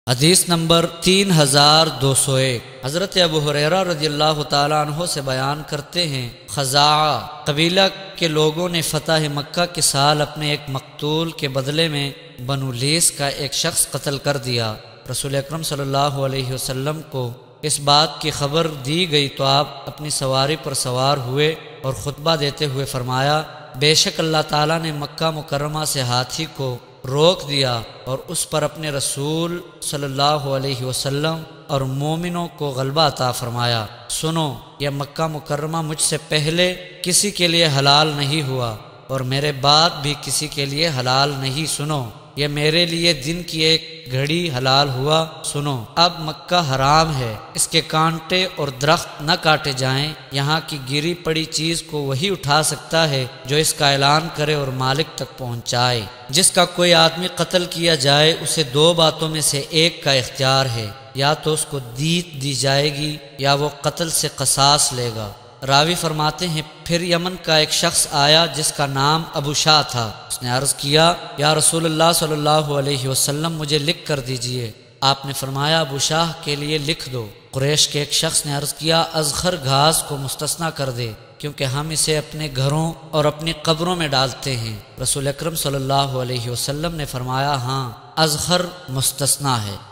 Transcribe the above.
حدیث نمبر 3201 حضرت ابو ہریرہ رضی اللہ تعالیٰ عنہ سے بیان کرتے ہیں، خزاعہ قبیلہ کے لوگوں نے فتح مکہ کے سال اپنے ایک مقتول کے بدلے میں بنو لیس کا ایک شخص قتل کر دیا۔ رسول اکرم صلی اللہ علیہ وسلم کو اس بات کی خبر دی گئی تو آپ اپنی سواری پر سوار ہوئے اور خطبہ دیتے ہوئے فرمایا، بے شک اللہ تعالیٰ نے مکہ مکرمہ سے ہاتھی کو روک دیا اور اس پر اپنے رسول صلی اللہ علیہ وسلم اور مومنوں کو غلبہ عطا فرمایا۔ سنو، یہ مکہ مکرمہ مجھ سے پہلے کسی کے لیے حلال نہیں ہوا اور میرے بعد بھی کسی کے لیے حلال نہیں۔ سنو، یہ میرے لیے دن کی ایک گھڑی حلال ہوا۔ سنو، اب مکہ حرام ہے، اس کے کانٹے اور درخت نہ کاٹے جائیں۔ یہاں کی گری پڑی چیز کو وہی اٹھا سکتا ہے جو اس کا اعلان کرے اور مالک تک پہنچائے۔ جس کا کوئی آدمی قتل کیا جائے اسے دو باتوں میں سے ایک کا اختیار ہے، یا تو اس کو دیت دی جائے گی یا وہ قتل سے قصاص لے گا۔ راوی فرماتے ہیں، پھر یمن کا ایک شخص آیا جس کا نام ابو شاہ تھا۔ اس نے عرض کیا، یا رسول اللہ صلی اللہ علیہ وسلم، مجھے لکھ کر دیجئے۔ آپ نے فرمایا، ابو شاہ کے لیے لکھ دو۔ قریش کے ایک شخص نے عرض کیا، ازخر گھاس کو مستثنیٰ کر دے، کیونکہ ہم اسے اپنے گھروں اور اپنی قبروں میں ڈالتے ہیں۔ رسول اکرم صلی اللہ علیہ وسلم نے فرمایا، ہاں، ازخر مستثنیٰ ہے۔